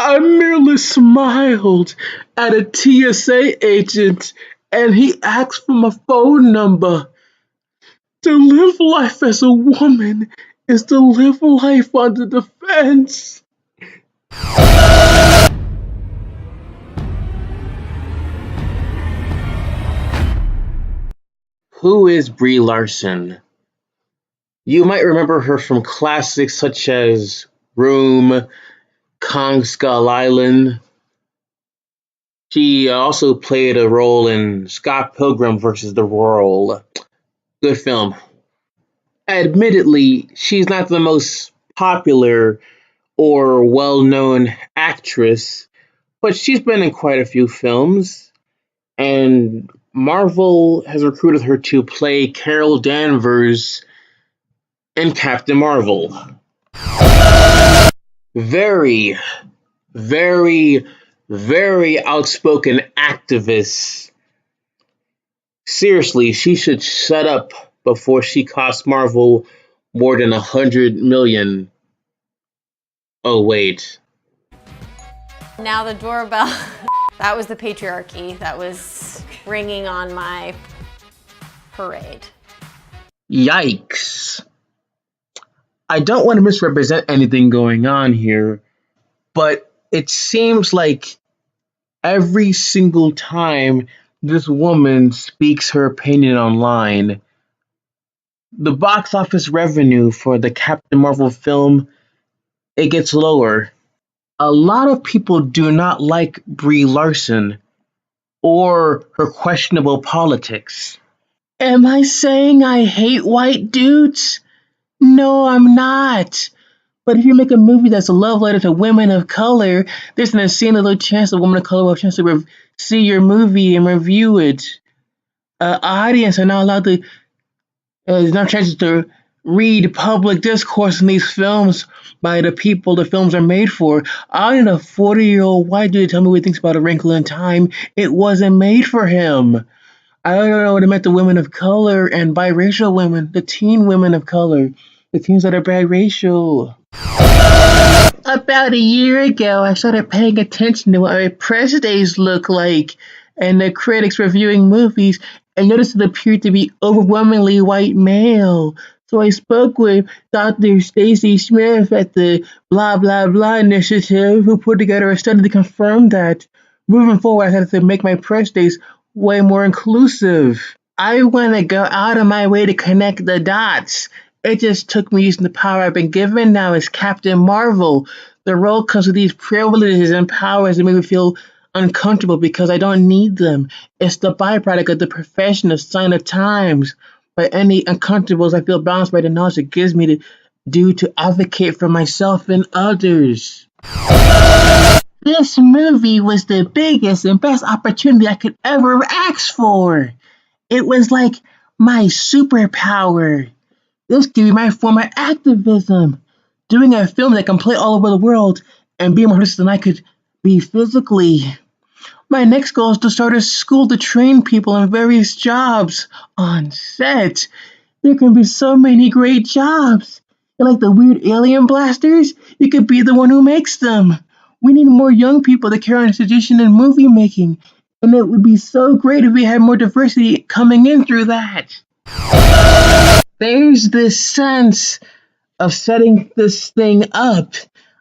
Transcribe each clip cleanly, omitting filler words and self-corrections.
I merely smiled at a TSA agent and he asked for my phone number. To live life as a woman is to live life under the fence. Who is Brie Larson? You might remember her from classics such as Room, Kong Skull Island. She also played a role in Scott Pilgrim vs. the World. Good film. Admittedly, she's not the most popular or well known actress, but she's been in quite a few films, and Marvel has recruited her to play Carol Danvers in Captain Marvel. Very, very, very outspoken activist. Seriously, she should shut up before she costs Marvel more than 100 million. Oh wait. Now the doorbell. That was the patriarchy that was ringing on my parade. Yikes. I don't want to misrepresent anything going on here, but it seems like every single time this woman speaks her opinion online, the box office revenue for the Captain Marvel film, it gets lower. A lot of people do not like Brie Larson or her questionable politics. Am I saying I hate white dudes? No, I'm not. But if you make a movie that's a love letter to women of color, there's an insane little chance a woman of color will have a chance to see your movie and review it. Audience are not allowed to, there's no chances to read public discourse in these films by the people the films are made for. I need a 40-year-old white dude to tell me what he thinks about A Wrinkle in Time. It wasn't made for him. I don't know what it meant to women of color and biracial women, the teen women of color, the teens that are biracial. About a year ago, I started paying attention to what my press days look like and the critics reviewing movies and noticed it appeared to be overwhelmingly white male. So I spoke with Dr. Stacy Smith at the Blah Blah Blah Initiative, who put together a study to confirm that. Moving forward, I had to make my press days way more inclusive. I want to go out of my way to connect the dots. It just took me using the power I've been given now as Captain Marvel. The role comes with these privileges and powers that make me feel uncomfortable because I don't need them. It's the byproduct of the profession of sign of times. But any uncomfortables I feel balanced by the knowledge it gives me to do to advocate for myself and others. This movie was the biggest and best opportunity I could ever ask for. It was like my superpower. This could be my form of activism. Doing a film that can play all over the world and be more artistic than I could be physically. My next goal is to start a school to train people in various jobs on set. There can be so many great jobs. You like the weird alien blasters? You could be the one who makes them. We need more young people to carry on this tradition in movie making. And it would be so great if we had more diversity coming in through that. There's this sense of setting this thing up.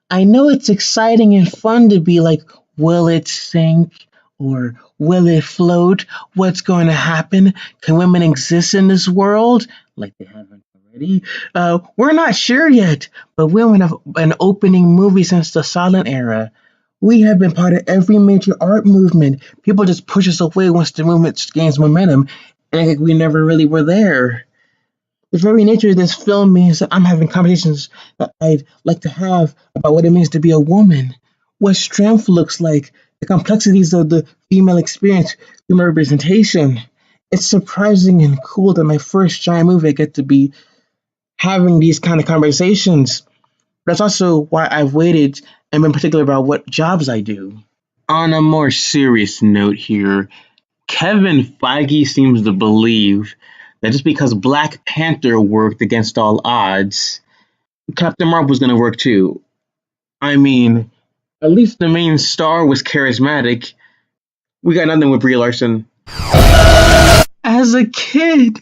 I know it's exciting and fun to be like, will it sink? Or will it float? What's going to happen? Can women exist in this world? Like they haven't already? We're not sure yet, but women have been opening movies since the silent era. We have been part of every major art movement. People just push us away once the movement gains momentum, and like we never really were there. The very nature of this film means that I'm having conversations that I'd like to have about what it means to be a woman, what strength looks like, the complexities of the female experience, female representation. It's surprising and cool that my first giant movie I get to be having these kind of conversations. But that's also why I've waited and been particular about what jobs I do. On a more serious note here, Kevin Feige seems to believe that just because Black Panther worked against all odds, Captain Marvel was going to work too. I mean, At least the main star was charismatic. We got nothing with Brie Larson. As a kid,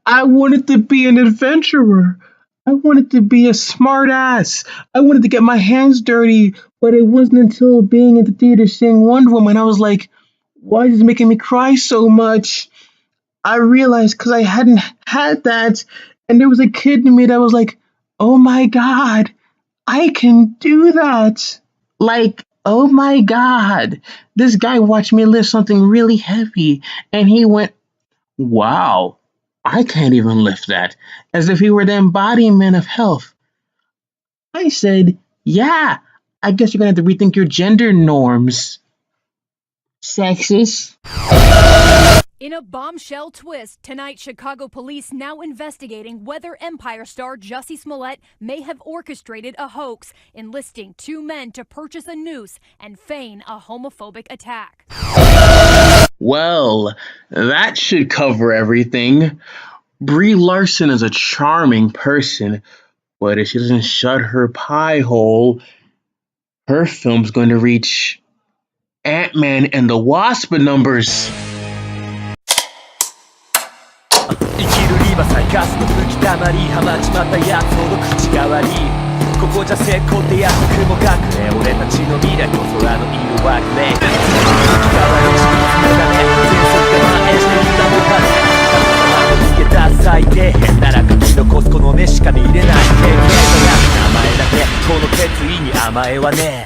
I wanted to be an adventurer. I wanted to be a smart ass. I wanted to get my hands dirty, but it wasn't until being in the theater seeing Wonder Woman, I was like, why is this making me cry so much? I realized because I hadn't had that, and there was a kid in me that was like, oh my god, I can do that. Like, oh my god, this guy watched me lift something really heavy, and he went, wow, I can't even lift that, as if he were the embodiment of health. I said, yeah, I guess you're gonna have to rethink your gender norms. Sexist. In a bombshell twist, tonight Chicago police now investigating whether Empire star Jussie Smollett may have orchestrated a hoax, enlisting two men to purchase a noose and feign a homophobic attack. Well, that should cover everything. Brie Larson is a charming person, but if she doesn't shut her pie hole, her film's going to reach Ant-Man and the Wasp numbers. 生きるリバサイガスの吹き溜まりはまちまったやつほど口が悪いここじゃ成功ってやつ雲隠れ俺たちの未来と空の色分けで吹き変わる地域のため全速で蔓延してきたのか逃げた最低変なら書き残すこの目しか見れない経験のな名前だけこの決意に甘えはね